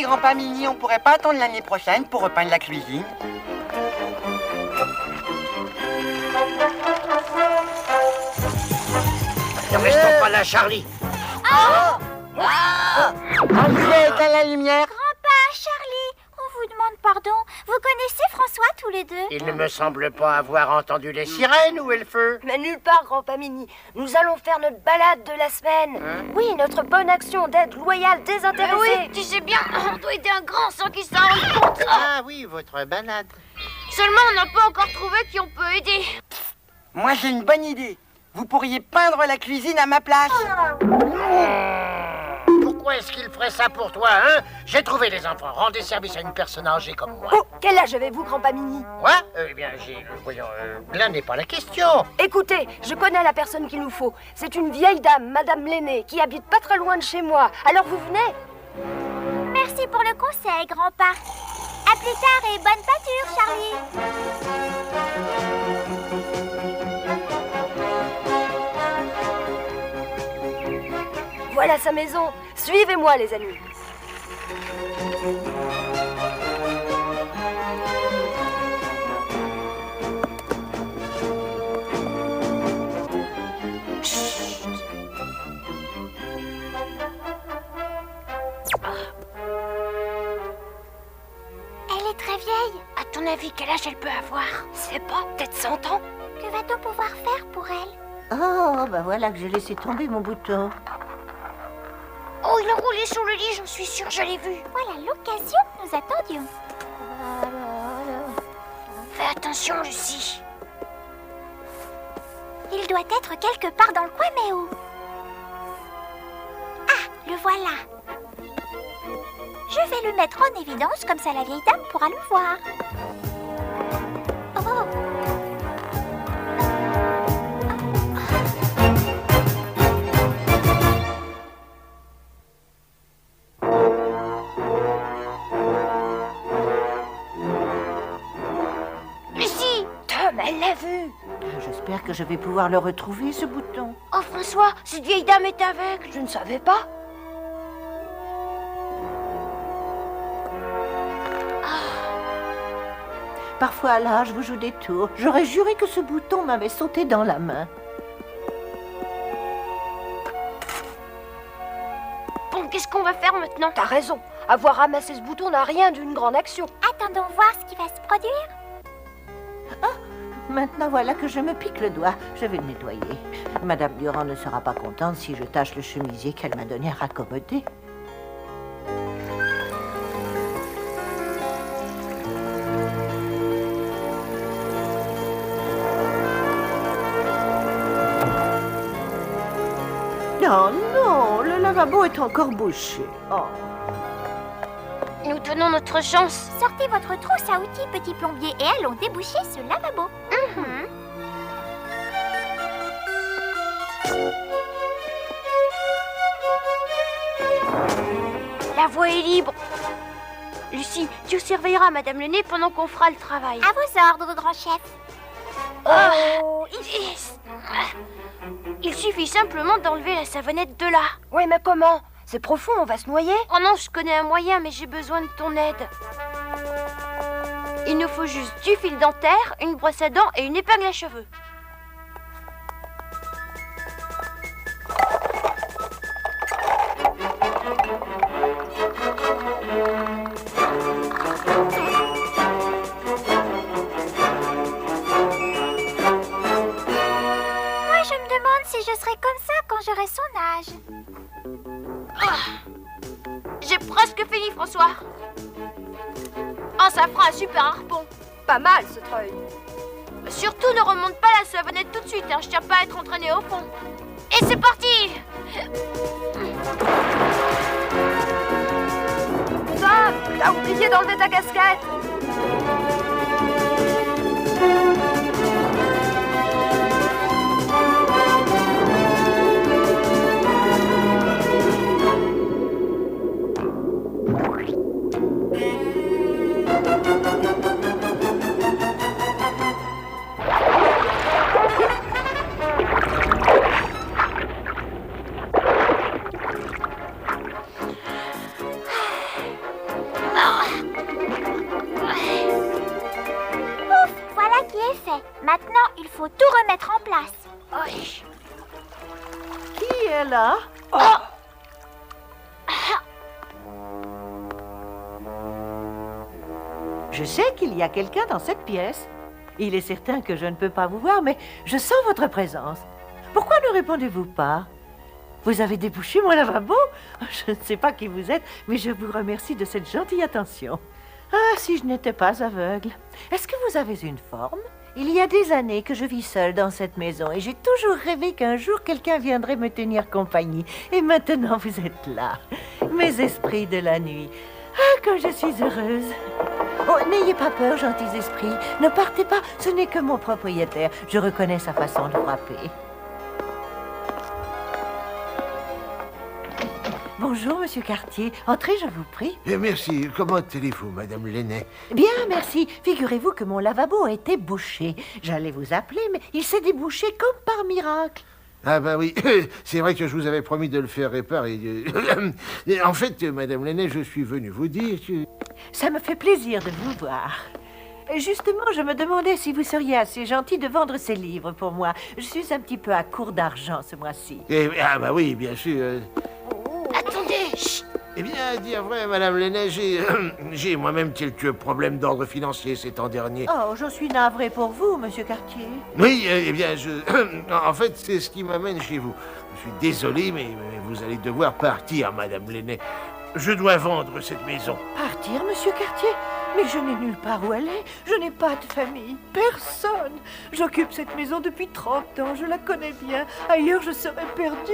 grand-père Mini, on pourrait pas attendre l'année prochaine pour repeindre la cuisine? Ne restons pas là, Charlie. André, éteins la lumière. Grand-père, Charlie, on vous demande pardon. Vous connaissez François tous les deux? Il ne me semble pas avoir entendu les sirènes. Où est le feu? Mais nulle part, grand-père Mini. Nous allons faire notre balade de la semaine. Oui, notre bonne action d'aide loyale désintéressée. Oui, tu sais bien, on doit aider un grand sans qu'il s'en rende compte. Ah oui, votre balade. Seulement, on n'a pas encore trouvé qui on peut aider. Moi, j'ai une bonne idée. Vous pourriez peindre la cuisine à ma place. Pourquoi est-ce qu'il ferait ça pour toi, hein? J'ai trouvé les enfants. Rendez service à une personne âgée comme moi. Oh, quel âge avez-vous, grand-père Mini? Moi? Eh bien, voyons, là n'est pas la question. Écoutez, je connais la personne qu'il nous faut. C'est une vieille dame, Madame Lenné, qui habite pas très loin de chez moi. Alors vous venez? Merci pour le conseil, grand-père. À plus tard et bonne pâture, Charlie. Voilà sa maison. Suivez-moi, les amis. Elle est très vieille. À ton avis, quel âge elle peut avoir? C'est pas, peut-être 100 ans? Que va-t-on pouvoir faire pour elle? Oh, bah voilà que j'ai laissé tomber mon bouton. Oh, il a roulé sur le lit, j'en suis sûre, je l'ai vu. Voilà l'occasion que nous attendions. Fais attention, Lucie. Il doit être quelque part dans le coin, mais où? Ah, le voilà. Je vais le mettre en évidence, comme ça la vieille dame pourra le voir. Oh. Lucie! Tom, elle l'a vu. J'espère que je vais pouvoir le retrouver, ce bouton. Oh, François, cette vieille dame est aveugle. Je ne savais pas. Parfois, là, je vous joue des tours. J'aurais juré que ce bouton m'avait sauté dans la main. Bon, qu'est-ce qu'on va faire maintenant? T'as raison. Avoir ramassé ce bouton n'a rien d'une grande action. Attendons voir ce qui va se produire. Maintenant, voilà que je me pique le doigt. Je vais le nettoyer. Madame Durand ne sera pas contente si je tâche le chemisier qu'elle m'a donné à raccommoder. Non, non, le lavabo est encore bouché. Oh. Nous tenons notre chance. Sortez votre trousse à outils, petit plombier, et allons déboucher ce lavabo. La voie est libre. Lucie, tu surveilleras Madame Lenné pendant qu'on fera le travail. À vos ordres, grand chef. Il suffit simplement d'enlever la savonnette de là. Oui, mais comment? C'est profond, on va se noyer? Oh non, je connais un moyen, mais j'ai besoin de ton aide. Il nous faut juste du fil dentaire, une brosse à dents et une épingle à cheveux. Moi, je me demande si je serai comme ça quand j'aurai son âge. J'ai presque fini, François. Oh, ça fera un super harpon. Pas mal, ce treuil. Surtout, ne remonte pas la savonnette tout de suite, hein. Je tiens pas à être entraîné au fond. Et c'est parti! Tom, t'as oublié d'enlever ta casquette. faut tout remettre en place. Qui est là? Je sais qu'il y a quelqu'un dans cette pièce. Il est certain que je ne peux pas vous voir, mais je sens votre présence. Pourquoi ne répondez-vous pas? Vous avez débouché mon lavabo? Je ne sais pas qui vous êtes, mais je vous remercie de cette gentille attention. Ah, si je n'étais pas aveugle. Est-ce que vous avez une forme? Il y a des années que je vis seule dans cette maison et j'ai toujours rêvé qu'un jour quelqu'un viendrait me tenir compagnie. Et maintenant vous êtes là, mes esprits de la nuit. Ah, comme je suis heureuse. Oh, n'ayez pas peur, gentils esprits. Ne partez pas, ce n'est que mon propriétaire. Je reconnais sa façon de frapper. Bonjour, monsieur Cartier. Entrez, je vous prie. Merci. Comment allez-vous, Madame Lenné? Bien, merci. Figurez-vous que mon lavabo a été bouché. J'allais vous appeler, mais il s'est débouché comme par miracle. Ah ben oui, c'est vrai que je vous avais promis de le faire réparer. En fait, Madame Lenné, je suis venu vous dire que... Ça me fait plaisir de vous voir. Justement, je me demandais si vous seriez assez gentil de vendre ces livres pour moi. Je suis un petit peu à court d'argent ce mois-ci. Ah ben oui, bien sûr. Attendez, chut. Eh bien, à dire vrai, Madame Lenné, j'ai moi-même quelques problèmes d'ordre financier ces temps derniers. Oh, je suis navrée pour vous, monsieur Cartier. Oui, eh bien, en fait, c'est ce qui m'amène chez vous. Je suis désolé, mais vous allez devoir partir, Madame Lenné. Je dois vendre cette maison. Partir, monsieur Cartier? Mais je n'ai nulle part où aller. Je n'ai pas de famille. Personne. J'occupe cette maison depuis 30 ans. Je la connais bien. Ailleurs, je serais perdue.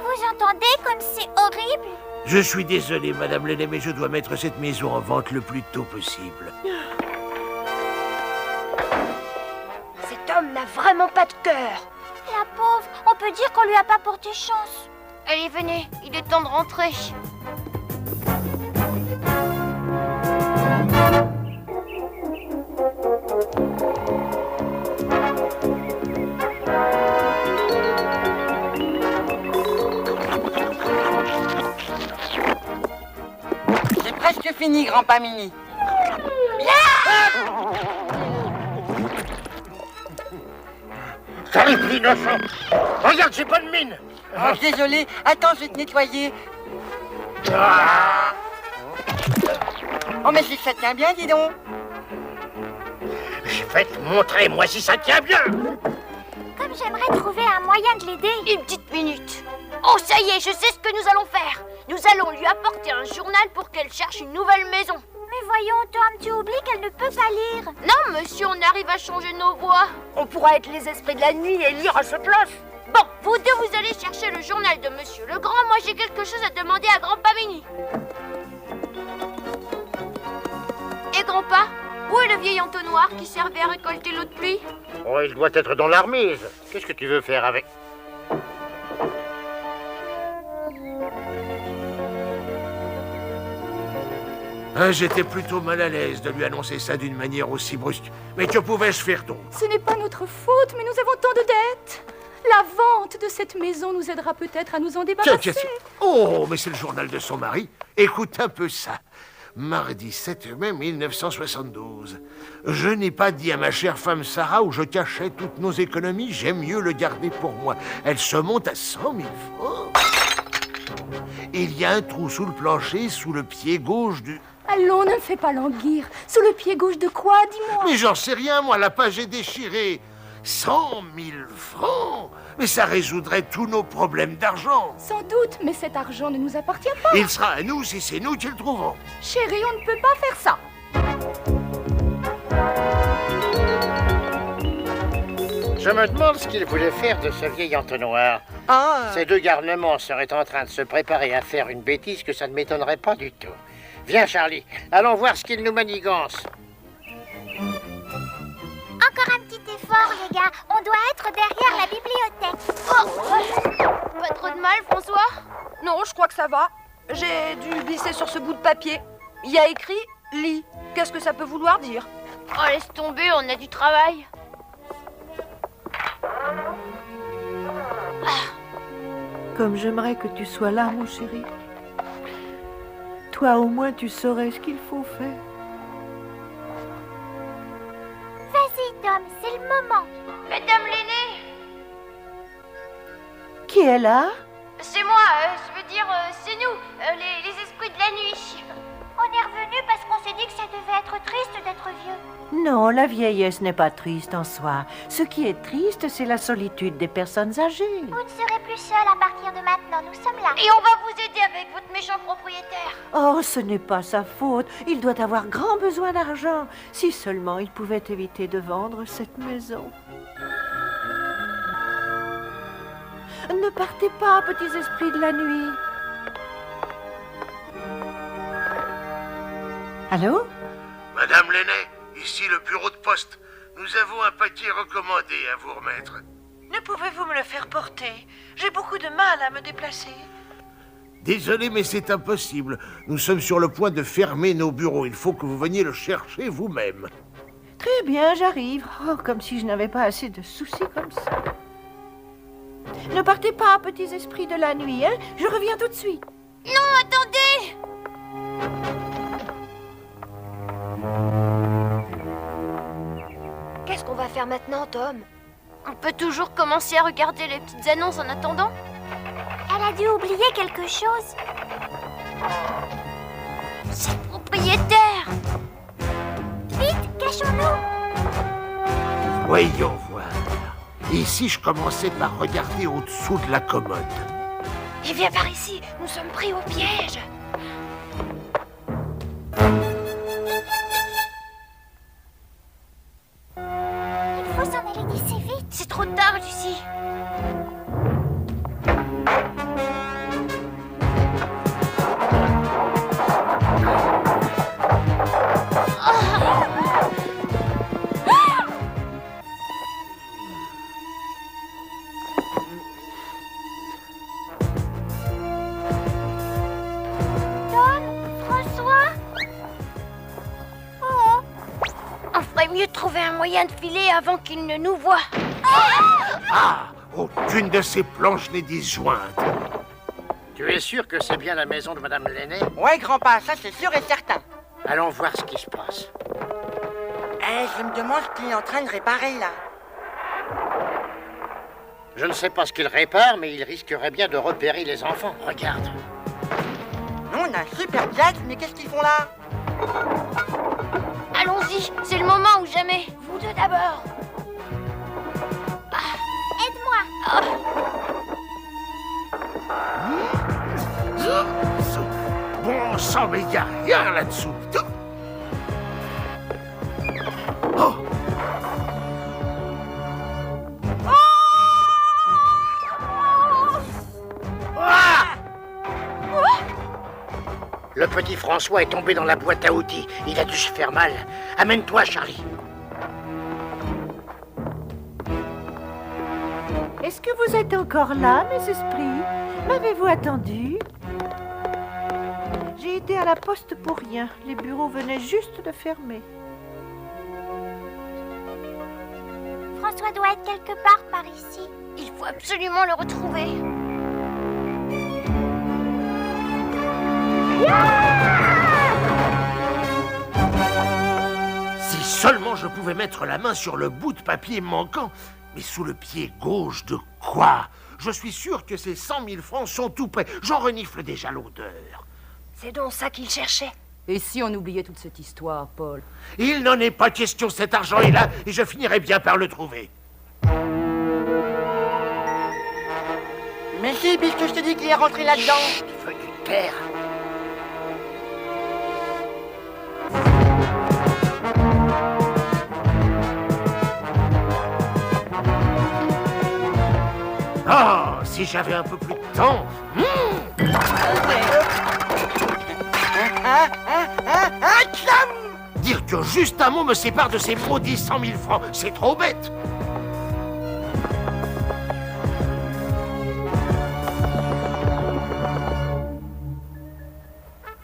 Vous entendez comme c'est horrible? Je suis désolé, Madame Lenné, mais je dois mettre cette maison en vente le plus tôt possible. Cet homme n'a vraiment pas de cœur. La pauvre, on peut dire qu'on lui a pas porté chance. Allez, venez, il est temps de rentrer. C'est presque fini, grand-papa Mini. Sale innocent. Regarde, j'ai pas de mine. Oh, désolé. Attends, je vais te nettoyer. Oh, mais si ça tient bien, dis donc. Je vais te montrer, moi, si ça tient bien. Comme j'aimerais trouver un moyen de l'aider. Une petite minute. Oh, ça y est, je sais ce que nous allons faire. Nous allons lui apporter un journal pour qu'elle cherche une nouvelle maison. Mais voyons, Tom, tu oublies qu'elle ne peut pas lire. Non, monsieur, on arrive à changer nos voix. On pourra être les esprits de la nuit et lire à sa place. Bon, vous deux, vous allez chercher le journal de monsieur Legrand. Moi, j'ai quelque chose à demander à grand-pa Mini. Et grand-pa, où est le vieil entonnoir qui servait à récolter l'eau de pluie? Oh, il doit être dans l'armise. Qu'est-ce que tu veux faire avec? J'étais plutôt mal à l'aise de lui annoncer ça d'une manière aussi brusque. Mais que pouvais-je faire d'autre? Ce n'est pas notre faute, mais nous avons tant de dettes. La vente de cette maison nous aidera peut-être à nous en débarrasser. Oh, mais c'est le journal de son mari. Écoute un peu ça. Mardi 7 mai 1972. Je n'ai pas dit à ma chère femme Sarah où je cachais toutes nos économies. J'aime mieux le garder pour moi. Elle se monte à 100 000 francs. Il y a un trou sous le plancher, sous le pied gauche du... Allons, ne me fais pas languir. Sous le pied gauche de quoi, dis-moi? Mais j'en sais rien, moi, la page est déchirée. 100 000 francs? Mais ça résoudrait tous nos problèmes d'argent. Sans doute, mais cet argent ne nous appartient pas. Il sera à nous si c'est nous qui le trouvons. Chérie, on ne peut pas faire ça. Je me demande ce qu'il voulait faire de ce vieil entonnoir. Ah, Ces deux garnements seraient en train de se préparer à faire une bêtise que ça ne m'étonnerait pas du tout. Viens, Charlie, allons voir ce qu'ils nous manigancent. Encore un petit effort, les gars. On doit être derrière la bibliothèque. Oh, pas trop de mal, François? Non, je crois que ça va. J'ai dû glisser sur ce bout de papier. Il y a écrit « lit ». Qu'est-ce que ça peut vouloir dire? Oh, laisse tomber, on a du travail. Comme j'aimerais que tu sois là, mon chéri. Toi, au moins, tu saurais ce qu'il faut faire. Vas-y, Tom. Tom, c'est le moment. Madame l'aînée, Qui est là? c'est moi, je veux dire, c'est nous, les esprits de la nuit. On est revenus parce qu'on s'est dit que ça devait être triste d'être vieux. Non, la vieillesse n'est pas triste en soi. Ce qui est triste, c'est la solitude des personnes âgées. Vous ne serez plus seul à partir de maintenant, nous sommes là. Et on va vous aider avec votre méchant propriétaire. Oh, ce n'est pas sa faute. Il doit avoir grand besoin d'argent. Si seulement il pouvait éviter de vendre cette maison. Ne partez pas, petits esprits de la nuit. Allô? Madame l'aînée, ici le bureau de poste. Nous avons un paquet recommandé à vous remettre. Ne pouvez-vous me le faire porter? J'ai beaucoup de mal à me déplacer. Désolé, mais c'est impossible. Nous sommes sur le point de fermer nos bureaux. Il faut que vous veniez le chercher vous-même. Très bien, j'arrive. Oh, comme si je n'avais pas assez de soucis comme ça. Ne partez pas, petits esprits de la nuit, hein? Je reviens tout de suite. Non, attendez! Qu'est-ce qu'on va faire maintenant, Tom? On peut toujours commencer à regarder les petites annonces en attendant. Elle a dû oublier quelque chose. C'est le propriétaire. Vite, cachons-nous. Voyons voir. Ici, je commençais par regarder au-dessous de la commode. Et viens par ici, nous sommes pris au piège. Il faut s'en aller d'ici vite. C'est trop tard, Lucie. Mieux de trouver un moyen de filer avant qu'il ne nous voie. Ah! Aucune de ces planches n'est disjointe. Tu es sûr que c'est bien la maison de Madame l'aînée? Ouais, grand-père, ça c'est sûr et certain. Allons voir ce qui se passe. Je me demande ce qu'il est en train de réparer là. Je ne sais pas ce qu'il répare, mais il risquerait bien de repérer les enfants. Regarde. Nous, on a un super jazz, mais qu'est-ce qu'ils font là? Allons-y, c'est le moment ou jamais. Vous deux d'abord. Aide-moi. Bon sang, mais il n'y a rien là-dessous. Oh! Le petit François est tombé dans la boîte à outils. Il a dû se faire mal. Amène-toi, Charlie. Est-ce que vous êtes encore là, mes esprits? M'avez-vous attendu? J'ai été à la poste pour rien. Les bureaux venaient juste de fermer. François doit être quelque part par ici. Il faut absolument le retrouver. Si seulement je pouvais mettre la main sur le bout de papier manquant. Mais sous le pied gauche de quoi? Je suis sûr que ces 100 000 francs sont tout prêts. J'en renifle déjà l'odeur. C'est donc ça qu'il cherchait. Et si on oubliait toute cette histoire, Paul? Il n'en est pas question, cet argent est là et je finirai bien par le trouver. Mais si, puisque je te dis qu'il est rentré là-dedans. Il veut du terre. Oh, si j'avais un peu plus de temps. Clam! Dire que juste un mot me sépare de ces maudits 100 000 francs, c'est trop bête.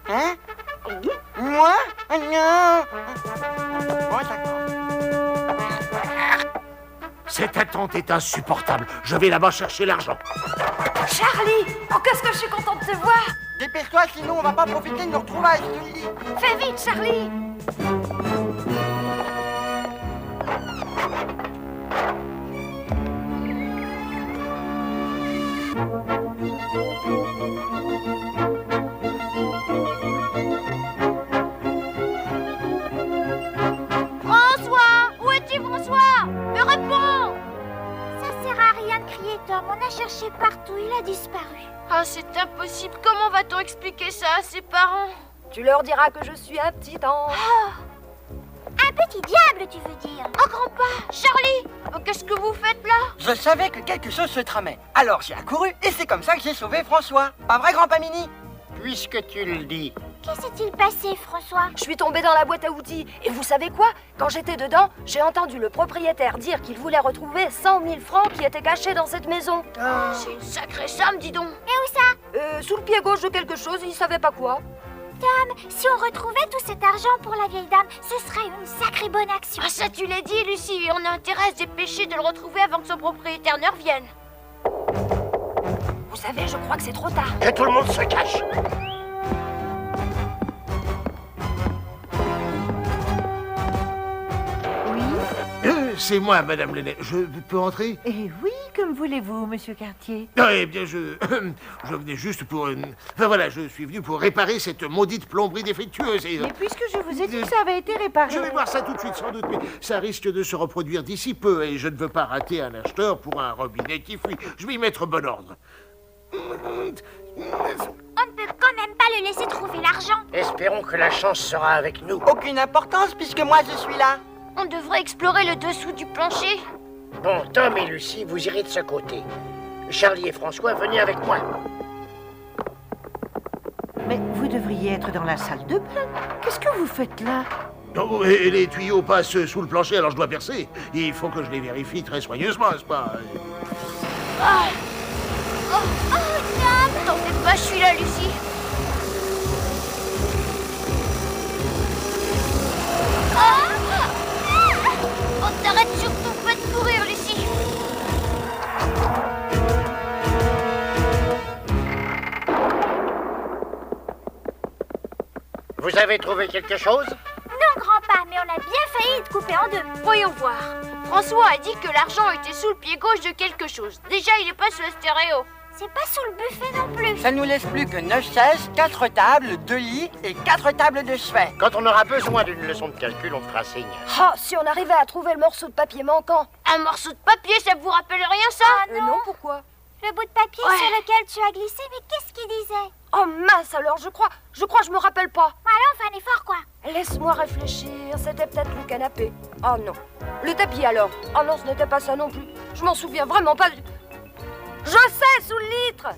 Hein? Moi? Non! Bon, d'accord. Cette attente est insupportable. Je vais là-bas chercher l'argent. Charlie! Oh, qu'est-ce que je suis contente de te voir! Dépêche-toi, sinon on va pas profiter de nos retrouvailles, je te le dis. Fais vite, Charlie! Elle a disparu. Ah, c'est impossible. Comment va-t-on expliquer ça à ses parents? Tu leur diras que je suis un petit ange. Un petit diable, tu veux dire? Oh, grand-père! Charlie! Qu'est-ce que vous faites là? Je savais que quelque chose se tramait. Alors j'ai accouru et c'est comme ça que j'ai sauvé François. Pas vrai, grand Mini? Puisque tu le dis. Que s'est-il passé, François? Je suis tombée dans la boîte à outils. Et vous savez quoi? Quand j'étais dedans, j'ai entendu le propriétaire dire qu'il voulait retrouver 100 000 francs qui étaient cachés dans cette maison. C'est une sacrée somme, dis donc. Et où ça? Sous le pied gauche de quelque chose, il savait pas quoi. Tom, si on retrouvait tout cet argent pour la vieille dame, ce serait une sacrée bonne action. Ah, ça tu l'as dit, Lucie. On a intérêt à se dépêcher de le retrouver avant que son propriétaire ne revienne. Vous savez, je crois que c'est trop tard. Que tout le monde se cache. C'est moi, Madame Lenné. Je peux entrer? Eh oui, comme voulez-vous, monsieur Cartier. Ah, eh bien, je venais juste pour... Enfin voilà, je suis venu pour réparer cette maudite plomberie défectueuse et... Mais puisque je vous ai dit que ça avait été réparé... Je vais voir ça tout de suite, sans doute, mais ça risque de se reproduire d'ici peu et je ne veux pas rater un acheteur pour un robinet qui fuit. Je vais y mettre bon ordre. On ne peut quand même pas le laisser trouver l'argent. Espérons que la chance sera avec nous. Aucune importance puisque moi je suis là. On devrait explorer le dessous du plancher. Bon, Tom et Lucie, vous irez de ce côté. Charlie et François, venez avec moi. Mais vous devriez être dans la salle de bain. Qu'est-ce que vous faites là? Oh, et les tuyaux passent sous le plancher, alors je dois percer. Il faut que je les vérifie très soigneusement, n'est-ce pas? T'en fais pas, je suis là, Lucie. Oh, t'arrêtes surtout pas de courir, Lucie. Vous avez trouvé quelque chose? Non, grand-père, mais on a bien failli te couper en deux. Voyons voir. François a dit que l'argent était sous le pied gauche de quelque chose. Déjà, il est pas sous le stéréo. C'est pas sous le buffet non plus. Ça nous laisse plus que 9 chaises, 4 tables, 2 lits et 4 tables de chevet. Quand on aura besoin d'une leçon de calcul, on fera signe. Ah, si on arrivait à trouver le morceau de papier manquant. Un morceau de papier, ça vous rappelle rien, ça? Non, pourquoi? Le bout de papier Ouais. sur lequel tu as glissé, mais qu'est-ce qu'il disait? Oh mince alors, je crois, je me rappelle pas. Allez, on fait un effort, quoi. Laisse-moi réfléchir, c'était peut-être le canapé. Oh non. Le tapis alors? Oh non, ce n'était pas ça non plus. Je m'en souviens vraiment pas. Je sais, sous le litre.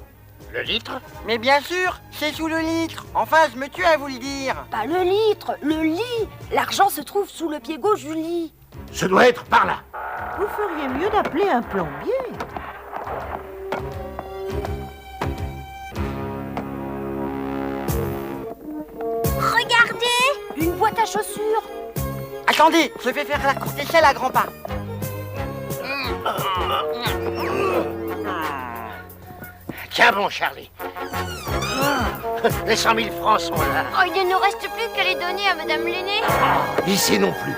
Le litre? Mais bien sûr, c'est sous le litre. Enfin, je me tue à vous le dire. Pas le litre, le lit. L'argent se trouve sous le pied gauche du lit. Ce doit être par là. Vous feriez mieux d'appeler un plombier. Regardez! Une boîte à chaussures. Attendez, je vais faire la courte échelle à grands pas. Tiens bon, Charlie. Les 100 000 francs sont là. Oh, il ne nous reste plus qu'à les donner à Madame Lenné. Ici non plus.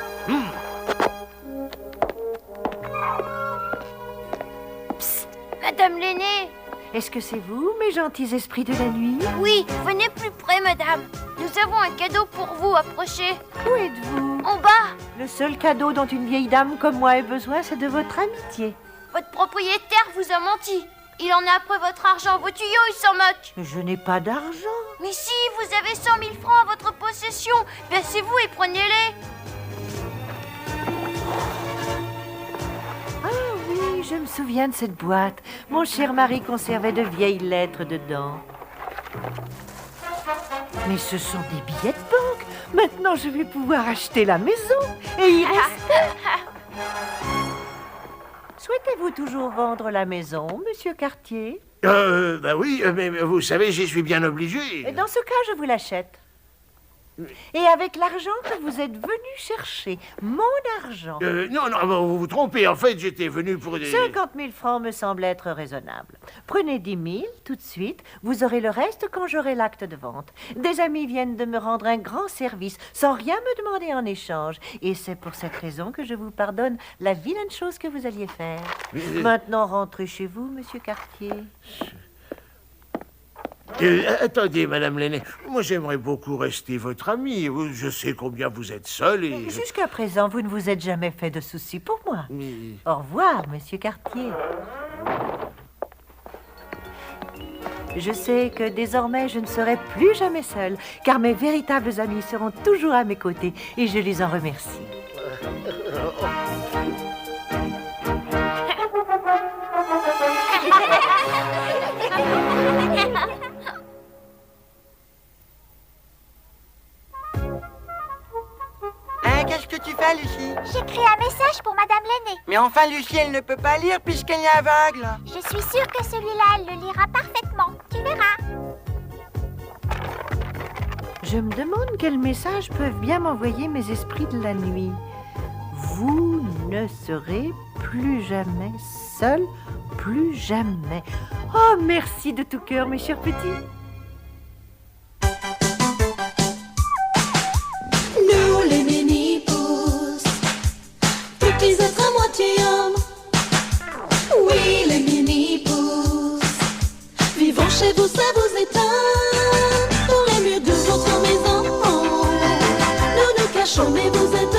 Madame Lenné. Est-ce que c'est vous, mes gentils esprits de la nuit? Oui, venez plus près, madame. Nous avons un cadeau pour vous, approchez. Où êtes-vous? En bas, Le seul cadeau dont une vieille dame comme moi ait besoin, c'est de votre amitié. votre propriétaire vous a menti. Il en a après votre argent. Vos tuyaux, il s'en moque. Je n'ai pas d'argent. Mais si, vous avez 100 000 francs à votre possession. Baissez-vous et prenez-les. Ah oui, je me souviens de cette boîte. Mon cher mari conservait de vieilles lettres dedans. Mais ce sont des billets de banque. Maintenant, je vais pouvoir acheter la maison et y rester. Souhaitez-vous toujours vendre la maison, monsieur Cartier? Bah oui, mais vous savez, j'y suis bien obligé. Et dans ce cas, je vous l'achète. Et avec l'argent que vous êtes venu chercher, mon argent. Non, vous vous trompez. En fait, j'étais venu pour... 50 000 francs me semble être raisonnable. Prenez 10 000 tout de suite. Vous aurez le reste quand j'aurai l'acte de vente. Des amis viennent de me rendre un grand service sans rien me demander en échange. Et c'est pour cette raison que je vous pardonne la vilaine chose que vous alliez faire. Maintenant, rentrez chez vous, monsieur Cartier. Attendez, Madame Lenné, moi j'aimerais beaucoup rester votre amie. Je sais combien vous êtes seule et... Jusqu'à présent, vous ne vous êtes jamais fait de soucis pour moi. Mais- Au revoir, monsieur Cartier. Je sais que désormais je ne serai plus jamais seule, car mes véritables amis seront toujours à mes côtés et je les en remercie. Hein, qu'est-ce que tu fais, Lucie? J'écris un message pour Madame l'aînée. Mais enfin, Lucie, elle ne peut pas lire puisqu'elle est aveugle. Je suis sûre que celui-là, elle le lira parfaitement. Tu verras. Je me demande quels messages peuvent bien m'envoyer mes esprits de la nuit. Vous ne serez plus jamais seul, plus jamais. Oh, merci de tout cœur, mes chers petits. Nous les mini-pousses, petits êtres à moitié hommes. Oui, les mini-pousses, vivons chez vous, ça vous éteint. Dans les murs de votre maison, nous nous cachons, mais vous êtes